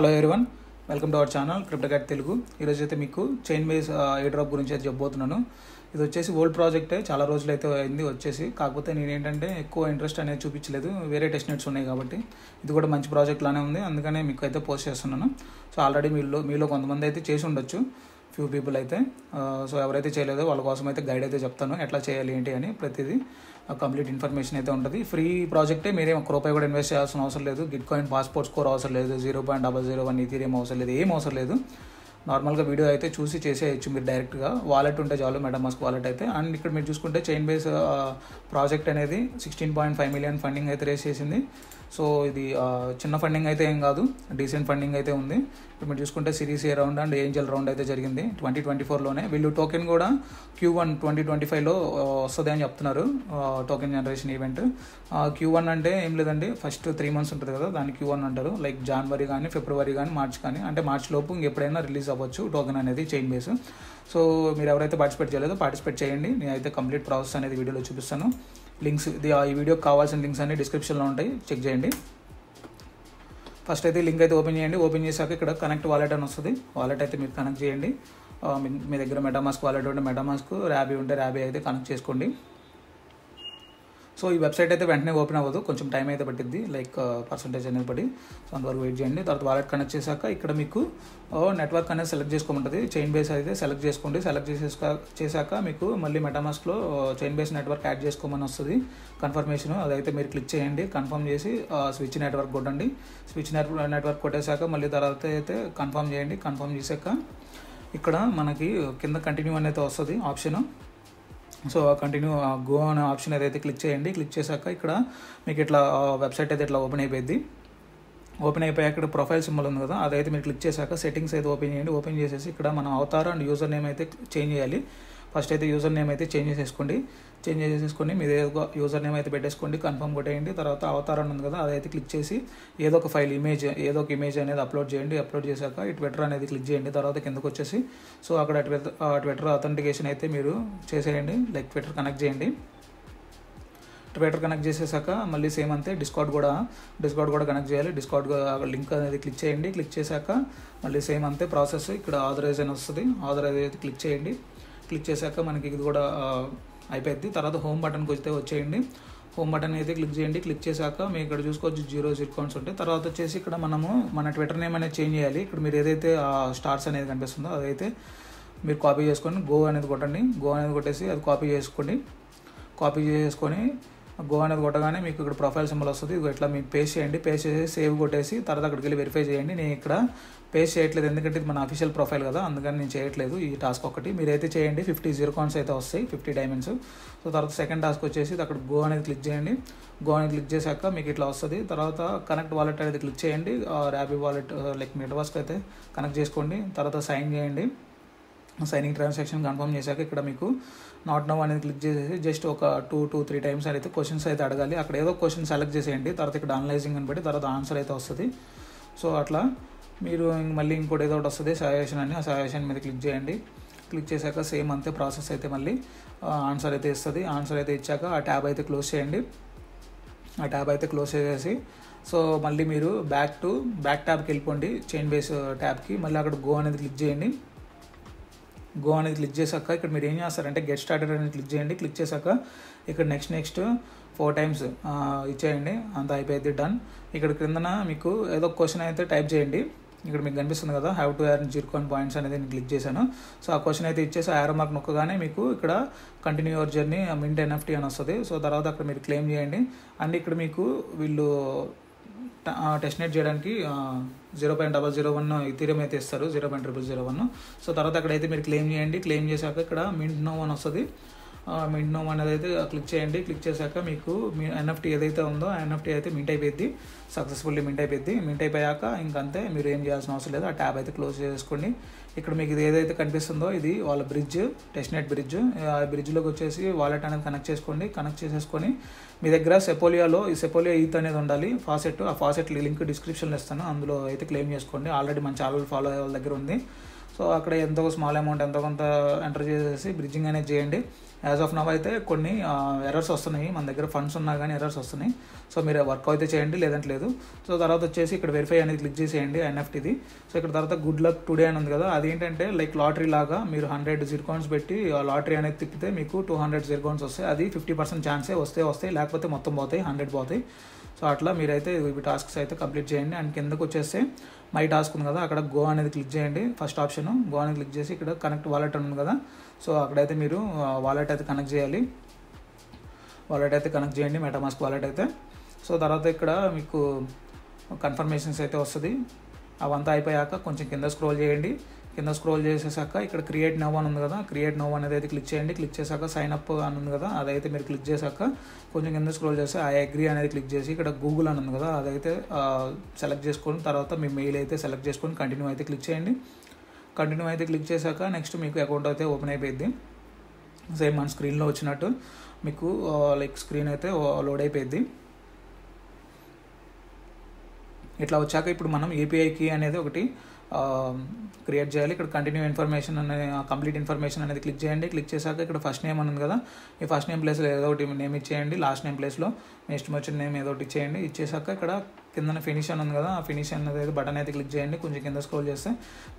Hello everyone, welcome to our channel Cryptocat Telugu. ఈరోజు అయితే మీకు చైన్ బేస్ ఎయిర్ డ్రాప్ గురించి అయితే చెప్పబోతున్నాను. ఇది వచ్చేసి ఓల్డ్ ప్రాజెక్టే, చాలా రోజులు అయితే అయింది వచ్చేసి. కాకపోతే నేను ఏంటంటే ఎక్కువ ఇంట్రెస్ట్ అనేది చూపించలేదు, వేరే టెస్ట్ నెట్స్ ఉన్నాయి కాబట్టి. ఇది కూడా మంచి ప్రాజెక్ట్ లానే ఉంది, అందుకనే మీకు అయితే పోస్ట్ చేస్తున్నాను. సో ఆల్రెడీ మీలో కొంతమంది అయితే చేసి ఉండొచ్చు, ఫ్యూ పీపుల్ అయితే. సో ఎవరైతే చేయలేదో వాళ్ళ కోసం అయితే గైడ్ అయితే చెప్తాను, ఎట్లా చేయాలి ఏంటి అని ప్రతిదీ కంప్లీట్ ఇన్ఫర్మేషన్ అయితే ఉంటుంది. ఫ్రీ ప్రాజెక్టే, మీరేం ఒక్క రూపాయి కూడా ఇన్వెస్ట్ చేయాల్సిన అవసరం లేదు. గిట్ కాయిన్ పాస్పోర్ట్ స్కోర్ అవసరం లేదు, 0.001 ఈథీరియం అవసరం లేదు, ఏం అవసరం లేదు. నార్మల్గా వీడియో అయితే చూసి చేసేయచ్చు మీరు డైరెక్ట్గా. వాలెట్ ఉంటే చాలు, మెటామాస్క్ వాలెట్ అయితే. అండ్ ఇక్కడ మీరు చూసుకుంటే చైన్ బేస్ ప్రాజెక్ట్ అనేది 16.5 million ఫండింగ్ అయితే రేస్ చేసింది. సో ఇది చిన్న ఫండింగ్ అయితే ఏం కాదు, డీసెంట్ ఫండింగ్ అయితే ఉంది. ఇప్పుడు మీరు చూసుకుంటే series A round and Angel round అయితే జరిగింది 2024లోనే. వీళ్ళు టోకెన్ కూడా Q1 2025లో వస్తుంది అని చెప్తున్నారు, టోకెన్ జనరేషన్ ఈవెంట్. Q1 అంటే ఏం లేదండి, ఫస్ట్ 3 months ఉంటుంది కదా, దాన్ని Q1 అంటారు. లైక్ జనవరి కానీ, ఫిబ్రవరి కానీ, మార్చ్ కానీ, అంటే మార్చ్ లోపు ఇంకెప్పుడైనా రిలీజ్ అవ్వచ్చు టోకెన్ అనేది చైన్ బేస్. సో మీరు ఎవరైతే పార్టిసిపేట్ చేయలేదో పార్టిసిపేట్ చేయండి. నేనైతే కంప్లీట్ ప్రాసెస్ అనేది వీడియోలో చూపిస్తాను. లింక్స్ ఈ వీడియోకి కావాల్సిన లింక్స్ అన్ని డిస్క్రిప్షన్లో ఉంటాయి, చెక్ చేయండి. ఫస్ట్ అయితే లింక్ అయితే ఓపెన్ చేయండి. ఓపెన్ చేశాక ఇక్కడ కనెక్ట్ వాలెట్ అని వస్తుంది. వాలెట్ అయితే మీరు కనెక్ట్ చేయండి. మీ దగ్గర మెటామాస్క్ వాలెట్ ఉంటే మెటామాస్క్, ర్యాబీ ఉంటే ర్యాబీ అయితే కనెక్ట్ చేసుకోండి. సో ఈ వెబ్సైట్ అయితే వెంటనే ఓపెన్ అవ్వదు, కొంచెం టైం అయితే పట్టిద్ది, లైక్ పర్సంటేజ్ అనేది పడి. సో అంతవరకు వెయిట్ చేయండి. తర్వాత వాలెట్ కనెక్ట్ చేశాక ఇక్కడ మీకు నెట్వర్క్ అనేది సెలెక్ట్ చేసుకోమంటుంది. చైన్ బేస్ అయితే సెలెక్ట్ చేసుకోండి. సెలెక్ట్ చేశాక మీకు మళ్ళీ మెటామాస్క్లో చైన్ బేస్ నెట్వర్క్ యాడ్ చేసుకోమని వస్తుంది, కన్ఫర్మేషన్. అదైతే మీరు క్లిక్ చేయండి, కన్ఫర్మ్ చేసి స్విచ్ నెట్వర్క్ కొట్టండి. స్విచ్ నెట్వర్క్ కొట్టేశాక మళ్ళీ తర్వాత అయితే కన్ఫర్మ్ చేయండి. కన్ఫర్మ్ చేశాక ఇక్కడ మనకి కింద కంటిన్యూ అనేది వస్తుంది ఆప్షన్. సో కంటిన్యూ గో అనే ఆప్షన్ ఏదైతే క్లిక్ చేయండి. క్లిక్ చేశాక ఇక్కడ మీకు ఇట్లా వెబ్సైట్ అయితే ఇట్లా ఓపెన్ అయిపోయింది. ఓపెన్ అయిపోయాక ఇక్కడ ప్రొఫైల్ సింబల్ ఉంది కదా, అదైతే మీరు క్లిక్ చేశాక సెట్టింగ్స్ అయితే ఓపెన్ చేయండి. ఓపెన్ చేసేసి ఇక్కడ మనం అవతార్ అండ్ యూజర్ నేమ్ అయితే చేంజ్ చేయాలి. ఫస్ట్ అయితే యూజర్ నేమ్ అయితే చేంజ్ చేసేసుకోండి. చేంజ్ చేసేసుకొని మీరు ఏదో యూజర్ నేమ్ అయితే పెట్టేసుకోండి, కన్ఫర్మ్ కొట్టేయండి. తర్వాత అవతార్ అని ఉంది కదా, అదైతే క్లిక్ చేసి ఏదో ఒక ఫైల్ ఏదో ఒక ఇమేజ్ అనేది అప్లోడ్ చేయండి. అప్లోడ్ చేశాక ఈ ట్విట్టర్ అనేది క్లిక్ చేయండి. తర్వాత కిందకు వచ్చేసి సో అక్కడ ట్విట్టర్ అథెంటికేషన్ అయితే మీరు చేసేయండి, లైక్ ట్విట్టర్ కనెక్ట్ చేయండి. ట్విట్టర్ కనెక్ట్ చేసేసాక మళ్ళీ సేమ్ అంతే డిస్కార్డ్ కూడా కనెక్ట్ చేయాలి. డిస్కార్డ్ లింక్ అనేది క్లిక్ చేయండి. క్లిక్ చేశాక మళ్ళీ సేమ్ అంతే ప్రాసెస్. ఇక్కడ ఆథరైజ్ అని వస్తుంది, ఆథరైజ్ అయితే క్లిక్ చేయండి. క్లిక్ చేశాక మనకి ఇది కూడా అయిపోయింది. తర్వాత హోమ్ బటన్కి వస్తే వచ్చేయండి. హోమ్ బటన్ అయితే క్లిక్ చేయండి. క్లిక్ చేశాక మీరు ఇక్కడ చూసుకోవచ్చు 0 అకౌంట్స్ ఉంటాయి. తర్వాత వచ్చేసి ఇక్కడ మనము మన ట్విట్టర్ నేమ్ అనేది చేంజ్ చేయాలి. ఇక్కడ మీరు ఏదైతే స్టార్స్ అనేది కనిపిస్తుందో అదైతే మీరు కాపీ చేసుకొని గో అనేది కొట్టండి. గో అనేది కొట్టేసి అది కాపీ చేసుకొని గో అనేది కొట్టగానే మీకు ఇక్కడ ప్రొఫైల్ సింబల్ వస్తుంది. ఇది ఇట్లా మీకు పేస్ట్ చేయండి. పేస్ట్ చేసి సేవ్ కొట్టేసి తర్వాత అక్కడికి వెళ్ళి వెరిఫై చేయండి. నేను ఇక్కడ పేస్ట్ చేయట్లేదు, ఎందుకంటే ఇది మన అఫీషియల్ ప్రొఫైల్ కదా, అందుకని నేను చేయట్లేదు ఈ టాస్క్ ఒకటి. మీరైతే చేయండి. 50 కాయిన్స్ అయితే వస్తాయి, 50 డైమండ్స్. సో తర్వాత సెకండ్ టాస్క్ వచ్చేసి అక్కడ గో అనేది క్లిక్ చేయండి. గో అనేది క్లిక్ చేశాక మీకు ఇట్లా వస్తుంది. తర్వాత కనెక్ట్ వాలెట్ అనేది క్లిక్ చేయండి. ర్యాబీ వాలెట్ లైక్ మెటామాస్క్ అయితే కనెక్ట్ చేసుకోండి. తర్వాత సైన్ చేయండి. సైనింగ్ ట్రాన్సాక్షన్ కన్ఫర్మ్ చేశాక ఇక్కడ మీకు నాట్ నౌ అనేది క్లిక్ చేసేసి జస్ట్ ఒక 2-3 టైమ్స్ అయితే క్వశ్చన్స్ అయితే అడగాలి. అక్కడ ఏదో క్వశ్చన్ సెలెక్ట్ చేసేయండి. తర్వాత ఇక్కడ అనలైజింగ్ అని పెట్టి తర్వాత ఆన్సర్ అయితే వస్తుంది. సో అట్లా మీరు మళ్ళీ ఇంకోటి ఏదో ఒకటి వస్తుంది సజెషన్ అని, ఆ సజెషన్ మీద క్లిక్ చేయండి. క్లిక్ చేశాక సేమ్ అంతే ప్రాసెస్ అయితే మళ్ళీ ఆన్సర్ అయితే ఇస్తుంది. ఆన్సర్ అయితే ఇచ్చాక ఆ ట్యాబ్ అయితే క్లోజ్ చేయండి. ఆ ట్యాబ్ అయితే క్లోజ్ చేసేసి సో మళ్ళీ మీరు బ్యాక్ ట్యాబ్కి వెళ్ళిపోండి, చైన్ బేస్ ట్యాబ్కి. మళ్ళీ అక్కడ గో అనేది క్లిక్ చేయండి. గో అనేది క్లిక్ చేశాక ఇక్కడ మీరు ఏం చేస్తారంటే గెట్ స్టార్టెడ్ అనేది క్లిక్ చేయండి. క్లిక్ చేశాక ఇక్కడ నెక్స్ట్ 4 టైమ్స్ ఇచ్చేయండి. అంత అయిపోయింది, డన్. ఇక్కడ క్రిందన మీకు ఏదో క్వశ్చన్ అయితే టైప్ చేయండి. ఇక్కడ మీకు కనిపిస్తుంది కదా, హ్యావ్ టు ఎర్న్ 0 పాయింట్స్ అనేది నేను క్లిక్ చేశాను. సో ఆ క్వశ్చన్ అయితే ఇచ్చేసి ఆరో మార్క్ నొక్కగానే మీకు ఇక్కడ continue your journey mint NFT అని వస్తుంది. సో తర్వాత అక్కడ మీరు క్లెయిమ్ చేయండి. అండ్ ఇక్కడ మీకు వీళ్ళు టెస్ట్ నెట్ చేయడానికి 0.001 ఈథీరియం అయితే ఇస్తారు, 0.001. సో తర్వాత అక్కడైతే మీరు క్లెయిమ్ చేయండి. క్లెయిమ్ చేశాక ఇక్కడ మింట్ నో అని వస్తుంది. మింట్ నో అనేది అయితే క్లిక్ చేయండి. క్లిక్ చేశాక మీకు మీ NFT ఏదైతే ఉందో ఆ NFT అయితే మింట్ అయిపోయింది, సక్సెస్ఫుల్లీ మింట్ అయిపోయింది. మింట్ అయిపోయాక ఇంకంతే, మీరు ఏం చేయాల్సిన అవసరం లేదు. ఆ ట్యాబ్ అయితే క్లోజ్ చేసుకోండి. ఇక్కడ మీకు ఇది ఏదైతే కనిపిస్తుందో ఇది వాళ్ళ బ్రిడ్జ్, టెస్ట్ నెట్ బ్రిడ్జ్. ఆ బ్రిడ్జ్లోకి వచ్చేసి వాలెట్ అనేది కనెక్ట్ చేసుకోండి. కనెక్ట్ చేసేసుకొని మీ దగ్గర సెపోలియా ఈత్ అనేది ఉండాలి, ఫాసెట్. ఆ ఫాసెట్ లింక్ డిస్క్రిప్షన్లో ఇస్తాను, అందులో అయితే క్లెయిమ్ చేసుకోండి. ఆల్రెడీ మన ఛానల్ ఫాలో అయ్యే వాళ్ళ దగ్గర ఉంది. సో సో అక్కడ ఎంతో స్మాల్ అమౌంట్ ఎంతో కొంత ఎంటర్ చేసేసి బ్రిడ్జింగ్ అనేది చేయండి. యాజ్ ఆఫ్ నవ్ అయితే కొన్ని ఎర్రర్స్ వస్తున్నాయి, మన దగ్గర ఫండ్స్ ఉన్నా కానీ ఎర్రర్స్ వస్తున్నాయి. సో మీరు వర్క్ అయితే చేయండి, లేదంటే లేదు. సో తర్వాత వచ్చేసి ఇక్కడ వెరిఫై అనేది క్లిక్ చేసేయండి ఎన్ఎఫ్టీది. సో ఇక్కడ తర్వాత గుడ్ లక్ టుడే అని ఉంది కదా, అది ఏంటంటే లైక్ లాటరీ లాగా మీరు 100 జిర్కాన్స్ పెట్టి లాటరీ అనేది తిప్పితే మీకు 200 జిర్కాన్స్ వస్తాయి. అది 50% ఛాన్సే వస్తాయి, లేకపోతే మొత్తం పోతాయి, 100 పోతాయి. సో అట్లా మీరైతే ఇవి టాస్క్స్ అయితే కంప్లీట్ చేయండి. అండ్ కిందకు వచ్చేస్తే మై టాస్క్ ఉంది కదా, అక్కడ గో అనేది క్లిక్ చేయండి. ఫస్ట్ ఆప్షన్ గో అనేది క్లిక్ చేసి ఇక్కడ కనెక్ట్ వాలెట్ ఉంది కదా, సో అక్కడైతే మీరు వాలెట్ అయితే కనెక్ట్ చేయాలి. వాలెట్ అయితే కనెక్ట్ చేయండి, మెటామాస్క్ వాలెట్ అయితే. సో తర్వాత ఇక్కడ మీకు కన్ఫర్మేషన్స్ అయితే వస్తుంది. అవంతా అయిపోయాక కొంచెం కింద స్క్రోల్ చేయండి. కింద స్క్రోల్ చేసేసాక ఇక్కడ క్రియేట్ నవ్ అని ఉంది కదా, క్రియేట్ నవ్ అనేది అయితే క్లిక్ చేయండి. క్లిక్ చేశాక సైన్ అప్ అని ఉంది కదా, అదైతే మీరు క్లిక్ చేశాక కొంచెం కింద స్క్రోల్ చేస్తే ఐ అగ్రీ అనేది క్లిక్ చేసి ఇక్కడ గూగుల్ అని ఉంది కదా, అదైతే సెలెక్ట్ చేసుకొని తర్వాత మీ మెయిల్ అయితే సెలెక్ట్ చేసుకొని కంటిన్యూ అయితే క్లిక్ చేయండి. కంటిన్యూ అయితే క్లిక్ చేశాక నెక్స్ట్ మీకు అకౌంట్ అయితే ఓపెన్ అయిపోయింది. సేమ్ మన స్క్రీన్లో వచ్చినట్టు మీకు లైక్ స్క్రీన్ అయితే లోడ్ అయిపోయింది. ఇట్లా వచ్చాక ఇప్పుడు మనం ఏపీఐ కీ అనేది ఒకటి క్రియేట్ చేయాలి. ఇక్కడ కంటిన్యూ ఇన్ఫర్మేషన్ అనేది కంప్లీట్ ఇన్ఫర్మేషన్ అనేది క్లిక్ చేయండి. క్లిక్ చేశాక ఇక్కడ ఫస్ట్ నేమ్ అని ఉంది కదా, ఈ ఫస్ట్ నేమ్ ప్లేస్లో ఏదో ఒకటి నేమ్ ఇచ్చేయండి. లాస్ట్ నేమ్ ప్లేస్లో నెక్స్ట్ వచ్చిన నేమ్ ఏదో ఒకటి ఇచ్చేయండి. ఇచ్చేసాక ఇక్కడ కింద ఫినిష్ అని ఉంది కదా, ఆ ఫినిష్ అనేది బటన్ అయితే క్లిక్ చేయండి. కొంచెం కింద స్క్రోల్ చేస్తే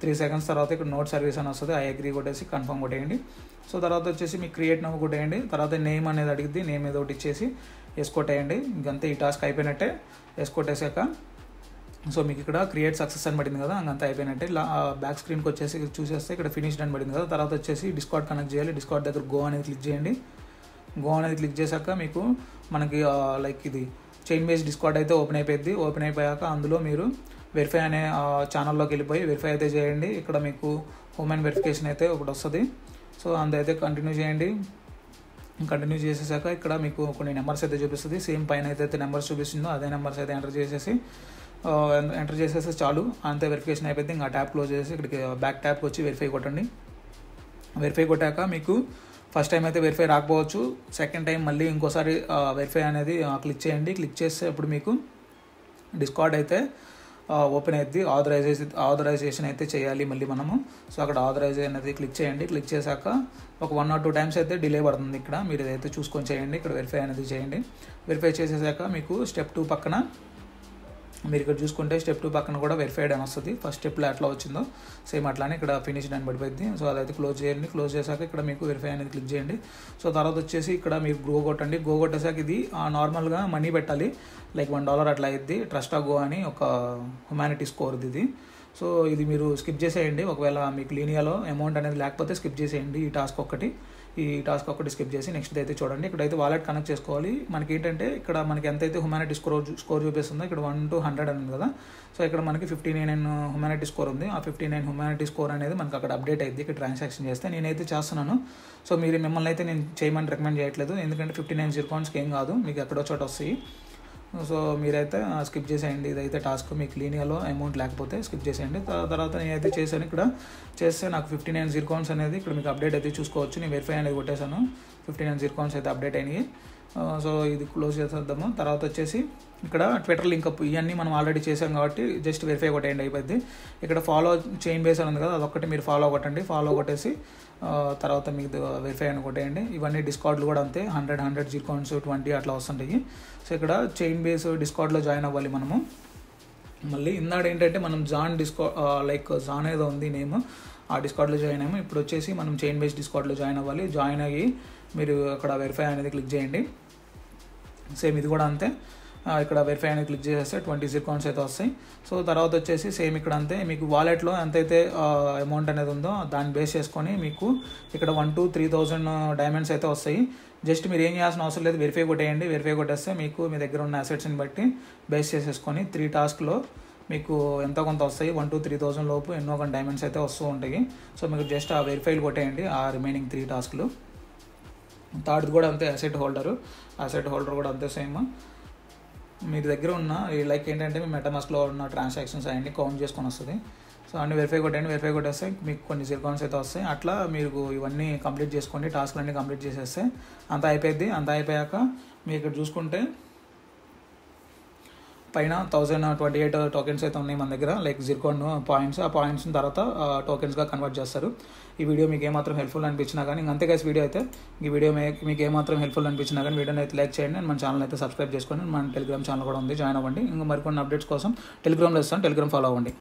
3 సెకండ్స్ తర్వాత ఇక్కడ నోట్ సర్వీస్ అని వస్తుంది, ఐ అగ్రీ కొట్టేసి కన్ఫర్మ్ కొట్టేయండి. సో తర్వాత వచ్చేసి మీకు క్రియేట్ నవ్ కొట్టేయండి. తర్వాత నేమ్ అనేది అడిగిద్ది, నేమ్ ఏదో ఒకటి ఇచ్చేసి ఎస్ కొట్టేయండి. ఇంకంతే, ఈ టాస్క్ అయిపోయినట్టే. ఎస్ కొట్టేసాక సో మీకు ఇక్కడ క్రియేట్ సక్సెస్ అని పడింది కదా, అంతా అయిపోయినట్టే. బ్యాక్ స్క్రీన్కి వచ్చేసి చూసేస్తే ఇక్కడ ఫినిష్డ్ అని పడింది కదా. తర్వాత వచ్చేసి డిస్కార్డ్ కనెక్ట్ చేయాలి. డిస్కార్డ్ దగ్గర గో అనేది క్లిక్ చేయండి. గో అనేది క్లిక్ చేశాక మీకు మనకి లైక్ ఇది చైన్ బేస్డ్ డిస్కార్డ్ అయితే ఓపెన్ అయిపోయింది. ఓపెన్ అయిపోయాక అందులో మీరు వెరిఫై అనే ఛానల్లోకి వెళ్ళిపోయి వెరిఫై అయితే చేయండి. ఇక్కడ మీకు హ్యూమన్ వెరిఫికేషన్ అయితే ఒకటి వస్తుంది. సో అందుకైతే కంటిన్యూ చేయండి. కంటిన్యూ చేసేసాక ఇక్కడ మీకు కొన్ని నెంబర్స్ అయితే చూపిస్తుంది. సేమ్ పైన అయితే నెంబర్స్ చూపిస్తుందో అదే నెంబర్స్ అయితే ఎంటర్ చేసేసి చాలు, అంతే వెరిఫికేషన్ అయిపోయింది. ఇంకా ట్యాప్ క్లోజ్ చేసి ఇక్కడికి బ్యాక్ ట్యాప్కి వచ్చి వెరిఫై కొట్టండి. వెరిఫై కొట్టాక మీకు ఫస్ట్ టైం అయితే వెరిఫై రాకపోవచ్చు, సెకండ్ టైం మళ్ళీ ఇంకోసారి వెరిఫై అనేది క్లిక్ చేయండి. క్లిక్ చేస్తే ఇప్పుడు మీకు డిస్కార్డ్ అయితే ఓపెన్ అయ్యింది. ఆథరైజేషన్ అయితే చేయాలి మళ్ళీ మనము. సో అక్కడ ఆథరైజేషన్ అనేది క్లిక్ చేయండి. క్లిక్ చేశాక ఒక 1 or 2 టైమ్స్ అయితే డిలే పడుతుంది. ఇక్కడ మీరు ఇదైతే చూసుకొని చేయండి. ఇక్కడ వెరిఫై అనేది చేయండి. వెరిఫై చేసేసాక మీకు స్టెప్ 2 పక్కన మీరు ఇక్కడ చూసుకుంటే స్టెప్ 2 పక్కన కూడా వెరిఫైడ్ అని వస్తుంది. ఫస్ట్ స్టెప్లో ఎట్లా వచ్చిందో సేమ్ అట్లానే ఇక్కడ ఫినిష్డ్ అని పడిపోయింది. సో అదైతే క్లోజ్ చేయండి. క్లోజ్ చేశాక ఇక్కడ మీకు వెరిఫై అనేది క్లిక్ చేయండి. సో తర్వాత వచ్చేసి ఇక్కడ మీరు గో కొట్టండి. గో కొట్టేసాక ఇది నార్మల్గా మనీ పెట్టాలి, లైక్ $1 అట్లా అయింది. ట్రస్ట్ గో అని ఒక హ్యుమానిటీ స్కోర్ ఇది. సో ఇది మీరు స్కిప్ చేసేయండి. ఒకవేళ మీకు లీనియాలో అమౌంట్ అనేది లేకపోతే స్కిప్ చేసేయండి. ఈ టాస్క్ ఒక్కటి స్కిప్ చేసి నెక్స్ట్ అయితే చూడండి. ఇక్కడైతే వాలెట్ కనెక్ట్ చేసుకోవాలి. మనకి ఏంటంటే ఇక్కడ మనకి ఎంతైతే హ్యుమానిటీ స్కోర్ చూపిస్తుందో ఇక్కడ 1 to 100 అని ఉంది కదా. సో ఇక్కడ మనకి 59 హ్యుమానిటీ స్కోర్ ఉంది. ఆ 59 హ్యుమానిటీ స్కోర్ అనేది మనకి అక్కడ అప్డేట్ అయింది ఇక్కడ ట్రాన్సాక్షన్ చేస్తే. నేనైతే చేస్తున్నాను. సో మిమ్మల్ని అయితే నేను చేయమని రికమెండ్ చేయట్లేదు, ఎందుకంటే 59 జిర్కాన్స్కి ఏం కాదు, మీకు ఎక్కడో చోట వస్తాయి. సో మీరైతే స్కిప్ చేసేయండి. ఇదైతే టాస్క్ మీకు లీనియాలో అమౌంట్ లేకపోతే స్కిప్ చేసేయండి. తర్వాత నేనైతే చేశాను. ఇక్కడ చేస్తే నాకు 59 జిర్కాన్స్ అనేది ఇక్కడ మీకు అప్డేట్ అయితే చూసుకోవచ్చు. నేను వెరిఫై అనేది కొట్టేశాను, 59 జిర్కాన్స్ అయితే అప్డేట్ అయినాయి. సో ఇది క్లోజ్ చేసేద్దాము. తర్వాత వచ్చేసి ఇక్కడ ట్విట్టర్ లింకప్ ఇవన్నీ మనం ఆల్రెడీ చేసాం కాబట్టి జస్ట్ వెరిఫై కొట్టేయండి, అయిపోద్ది. ఇక్కడ ఫాలో చైన్ బేస్ అని ఉంది కదా, అదొక్కటి మీరు ఫాలో కొట్టండి. ఫాలో కొట్టేసి తర్వాత మీకు వెరిఫై అని కొట్టేయండి. ఇవన్నీ డిస్కార్డ్లు కూడా అంతే, 100 జిర్కాన్స్ 20 అట్లా వస్తుంటాయి. సో ఇక్కడ చైన్ బేస్ డిస్కార్డ్లో జాయిన్ అవ్వాలి మనము. మళ్ళీ ఇందాడు ఏంటంటే మనం జాన్ ఏదో ఉంది నేమ్, ఆ డిస్కార్డ్లో జాయిన్ అయ్యాము. ఇప్పుడు వచ్చేసి మనం చైన్ బేస్ డిస్కార్డ్లో జాయిన్ అవ్వాలి. జాయిన్ అయ్యి మీరు అక్కడ వెరిఫై అనేది క్లిక్ చేయండి. సేమ్ ఇది కూడా అంతే, ఇక్కడ వెరిఫై అనేది క్లిక్ చేసేస్తే 20 జిర్కాన్స్ అయితే వస్తాయి. సో తర్వాత వచ్చేసి సేమ్ ఇక్కడ అంతే, మీకు వాలెట్లో ఎంతైతే అమౌంట్ అనేది ఉందో దాన్ని బేస్ చేసుకొని మీకు ఇక్కడ 1 to 3,000 డైమండ్స్ అయితే వస్తాయి. జస్ట్ మీరు ఏం చేయాల్సిన అవసరం లేదు, వెరిఫై కొట్టేయండి. వెరిఫై కొట్టేస్తే మీకు మీ దగ్గర ఉన్న అసెట్స్ని బట్టి బేస్ చేసేసుకొని 3 టాస్క్లో మీకు ఎంతో కొంత వస్తాయి. 1 to 3,000 లోపు ఎన్నో కొన్ని డైమండ్స్ అయితే వస్తూ ఉంటాయి. సో మీకు జస్ట్ ఆ వెరిఫైలు కొట్టేయండి ఆ రిమైనింగ్ 3 టాస్క్లు. థర్డ్ కూడా అంతే, అసెట్ హోల్డర్ కూడా అంతే సేమ్. మీ దగ్గర ఉన్న లైక్ ఏంటంటే మీ మెటామాస్క్లో ఉన్న ట్రాన్సాక్షన్స్ అవన్నీ కౌంట్ చేసుకొని వస్తుంది. సో అన్ని వెరిఫై కొట్టండి. వెరిఫై కొట్టేస్తే మీకు కొన్ని జిర్కాన్స్ అయితే వస్తాయి. అట్లా మీరు ఇవన్నీ కంప్లీట్ చేసుకోండి, టాస్క్లన్నీ కంప్లీట్ చేసేస్తే అంతా అయిపోయింది. అంతా అయిపోయాక మీరు ఇక్కడ చూసుకుంటే పైన 1028 టోకెన్స్ అయితే ఉన్నాయి మన దగ్గర, లైక్ జిర్కాన్ పాయింట్స్. ఆ పాయింట్స్ తర్వాత టోకెన్స్గా కన్వర్ట్ చేస్తారు. ఈ వీడియో మీకు ఏమాత్రం హెల్ప్ఫుల్ అనిపించినా కానీ, అంతే గైస్ వీడియో అయితే, ఈ వీడియో మీకు ఏమాత్రం హెల్ప్ఫుల్ అనిపించినా కానీ వీడియోని అయితే లైక్ చేయండి. అండ్ మన ఛానల్ అయితే సబ్స్క్రైబ్ చేసుకోండి. మన టెలిగ్రామ్ ఛానల్ కూడా ఉంది, జాయిన్ అవ్వండి. ఇంకా మరికొన్ని అప్డేట్స్ కోసం టెలిగ్రామ్లో ఇస్తాను, టెలిగ్రామ్ ఫాలో అవ్వండి.